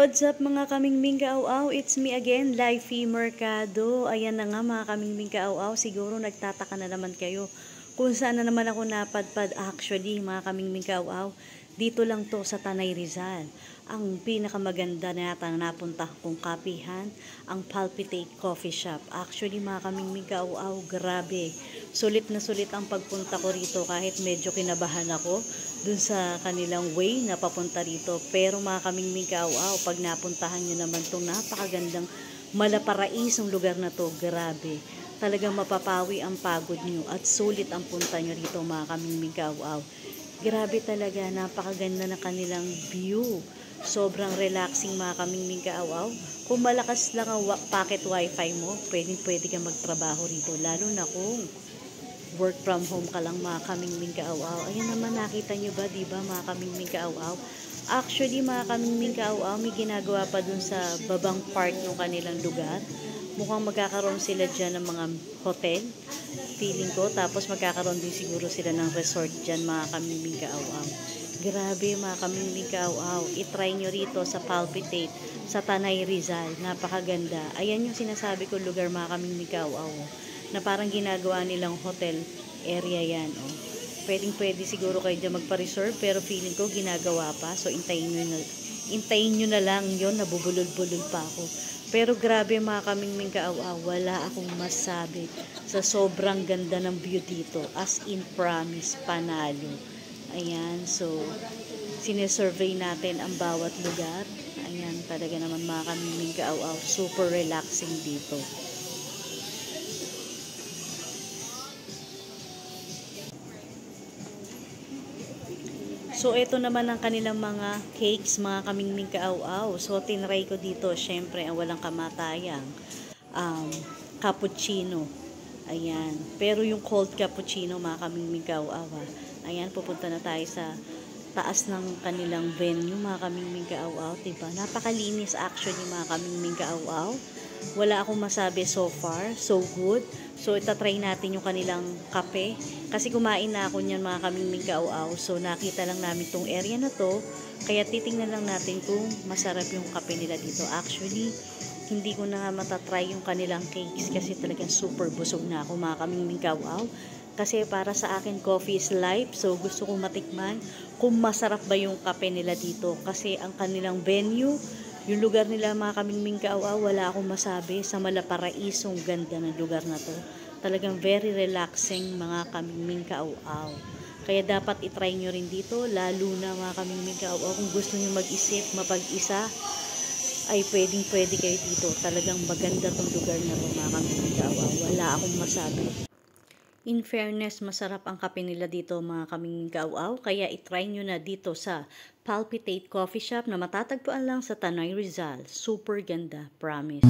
What's up mga kamingming kaaw-aw? It's me again, Lifey Mercado. Ayan na nga mga kamingming kaaw-aw. Siguro nagtataka na naman kayo kung saan na naman ako napadpad. Actually mga kamingming kaaw-aw, dito lang to sa Tanay Rizal. Ang pinakamaganda na yata napunta kong kapihan, ang Palpitate Coffee Shop. Actually mga kamingming kaaw-aw, grabe. Sulit na sulit ang pagpunta ko rito kahit medyo kinabahan ako dun sa kanilang way na papunta rito. Pero mga kamingming kaaw-aw, pag napuntahan nyo naman itong napakagandang malaparaisong lugar na to, grabe. Talagang mapapawi ang pagod nyo at sulit ang punta nyo rito mga kamingming kaaw-aw. Grabe talaga, napakaganda na kanilang view. Sobrang relaxing mga kamingming kaaw-aw. Kung malakas lang ang packet wifi mo, pwede kang magtrabaho rito. Lalo na kung work from home ka lang mga kamingming kaaw-aw. Ayan naman, nakita nyo ba, diba mga kamingming kaaw-aw? Actually mga kamingming kaaw-aw, may ginagawa pa dun sa babang part ng kanilang lugar. Mukhang magkakaroon sila dyan ng mga hotel, feeling ko. Tapos magkakaroon din siguro sila ng resort dyan mga kamingming kaaw-aw. Grabe mga kamingming kaaw-aw, itry nyo rito sa Palpitate, sa Tanay Rizal. Napakaganda. Ayan yung sinasabi ko lugar mga kamingming kaaw-aw, na parang ginagawa nilang hotel area yan. Oh. Pwede siguro kayo dyan magpa-reserve, pero feeling ko ginagawa pa. So intayin nyo na lang yon, nabubulol-bulol pa ako. Pero grabe mga kamingming kaaw-aw, wala akong masabi sa sobrang ganda ng view dito. As in promise, panalo. Ayan, so sinesurvey natin ang bawat lugar. Ayan, talaga naman mga kamingming kaaw-aw, super relaxing dito. So, ito naman ang kanilang mga cakes, mga kamingming kaaw-aw. So, tinry ko dito, syempre, ang walang kamatayang cappuccino. Ayan. Pero yung cold cappuccino, mga kamingming kaaw-aw. Ayan, pupunta na tayo sa taas ng kanilang venue, mga kamingming kaaw-aw. Diba? Napakalinis actually, mga kamingming kaaw-aw. Wala akong masabi so far. So good. So, itatry natin yung kanilang kape. Kasi kumain na ako niyan mga kamingming kaaw-aw. So, nakita lang namin tong area na to. Kaya titingnan lang natin kung masarap yung kape nila dito. Actually, hindi ko na matatry yung kanilang cakes kasi talagang super busog na ako mga kamingming kaaw-aw. Kasi para sa akin, coffee is life. So, gusto kong matikman kung masarap ba yung kape nila dito. Kasi ang kanilang venue, yung lugar nila mga kamingming kaaw-aw, wala akong masabi. Sa malaparaisong ganda ng lugar na to. Talagang very relaxing mga kamingming kaaw-aw. Kaya dapat itry nyo rin dito, lalo na mga kamingming kaaw-aw. Kung gusto nyo mag-isip, mapag-isa, ay pwede kayo dito. Talagang maganda tong lugar na to mga kamingming kaaw-aw. Wala akong masabi. In fairness, masarap ang kape nila dito mga kamingming kaaw-aw, kaya itry nyo na dito sa Palpitate Coffee Shop na matatagpuan lang sa Tanay Rizal. Super ganda, promise.